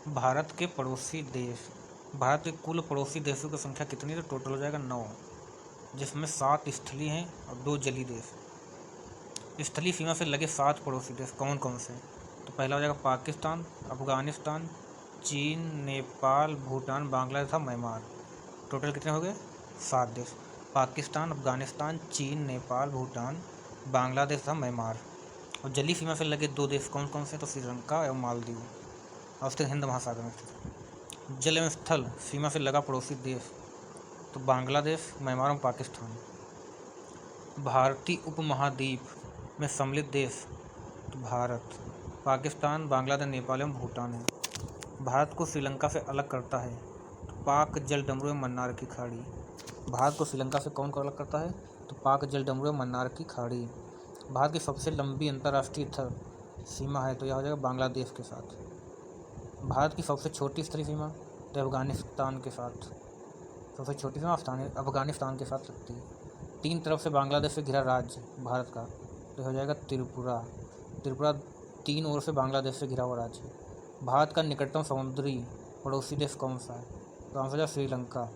भारत के पड़ोसी देश। भारत के कुल पड़ोसी देशों की संख्या कितनी है? तो टोटल हो जाएगा 9, जिसमें 7 स्थलीय हैं और 2 जलीय देश। स्थलीय सीमा से लगे 7 पड़ोसी देश कौन कौन से हैं? तो पहला हो जाएगा पाकिस्तान, अफगानिस्तान, चीन, नेपाल, भूटान, बांग्लादेश तथा म्यांमार। टोटल कितने हो गए? 7 देश। पाकिस्तान, अफगानिस्तान, चीन, नेपाल, भूटान, बांग्लादेश तथा म्यांमार। और जलीय सीमा से लगे 2 देश कौन कौन से? तो श्रीलंका एवं मालदीव और उसके हिंद महासागर में स्थित। जल एवं स्थल सीमा से लगा पड़ोसी देश तो बांग्लादेश, म्यांमार और पाकिस्तान। भारतीय उपमहाद्वीप में सम्मिलित देश तो भारत, पाकिस्तान, बांग्लादेश, नेपाल एवं भूटान है। भारत को श्रीलंका से अलग करता है तो पाक जलडमरू एवं मन्नार की खाड़ी। भारत को श्रीलंका से कौन अलग करता है? तो पाक जलडमरू एवं मन्नार की खाड़ी। भारत की सबसे लंबी अंतर्राष्ट्रीय थल सीमा है तो यह हो जाएगा बांग्लादेश के साथ। भारत की सबसे छोटी स्थलीय सीमा तो अफगानिस्तान के साथ। सबसे छोटी सीमा अफगानिस्तान के साथ लगती है। 3 तरफ से बांग्लादेश से घिरा राज्य भारत का तो हो जाएगा त्रिपुरा। त्रिपुरा 3 ओर से बांग्लादेश से घिरा हुआ राज्य है। भारत का निकटतम समुद्री पड़ोसी देश कौन सा है? तो आंसर हो जाएगा श्रीलंका।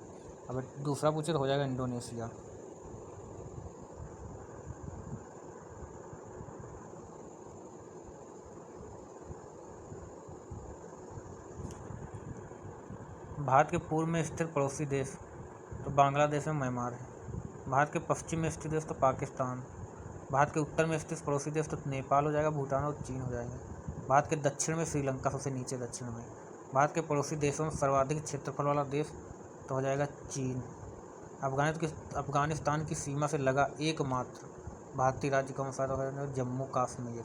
अब दूसरा पूछे तो हो जाएगा इंडोनेशिया। भारत के पूर्व में स्थित पड़ोसी देश तो बांग्लादेश में म्यांमार है। भारत के पश्चिम में स्थित देश तो पाकिस्तान। भारत के उत्तर में स्थित पड़ोसी देश तो नेपाल हो जाएगा, भूटान और चीन हो जाएगा। भारत के दक्षिण में श्रीलंका सबसे नीचे दक्षिण में। भारत के पड़ोसी देशों में सर्वाधिक क्षेत्रफल वाला देश तो हो जाएगा चीन। अफगानिस्तान की सीमा से लगा एकमात्र भारतीय राज्य कौन सा है? जम्मू कश्मीर।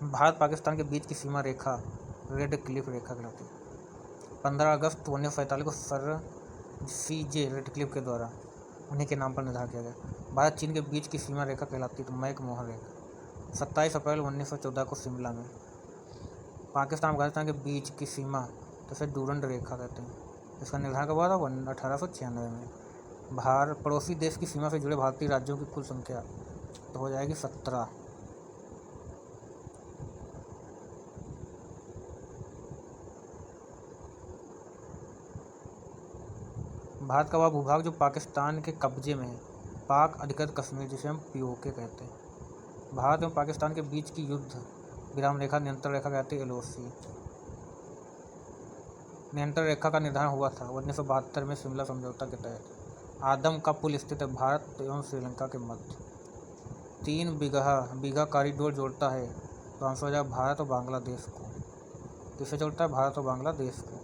भारत पाकिस्तान के बीच की सीमा रेखा रेड क्लिफ रेखा कहलाती है। 15 अगस्त 1947 को सर CJ रेडक्लिफ के द्वारा उन्हीं के नाम पर निर्धारित किया गया। भारत चीन के बीच की सीमा रेखा कहलाती है तो मैक-मोहन रेखा। 27 अप्रैल 1914 को शिमला में। पाकिस्तान अफगानिस्तान के बीच की सीमा तो इसे डूरंड रेखा कहते हैं। इसका निर्धारण कब हुआ था? 1896 में। पड़ोसी देश की सीमा से जुड़े भारतीय राज्यों की कुल संख्या तो हो जाएगी 17। भारत का वह भूभाग जो पाकिस्तान के कब्जे में है पाक अधिकृत कश्मीर, जिसे हम POK कहते हैं। भारत एवं पाकिस्तान के बीच की युद्ध विराम रेखा नियंत्रण रेखा कहते हैं LOC। नियंत्रण रेखा का निर्धारण हुआ था 1972 में शिमला समझौता के तहत। आदम का पुल स्थित है भारत एवं श्रीलंका के मध्य। 3 बीघा कॉरिडोर जोड़ता है तो आंसर हो जाएगा भारत और बांग्लादेश को। किसे जोड़ता है? भारत और बांग्लादेश को।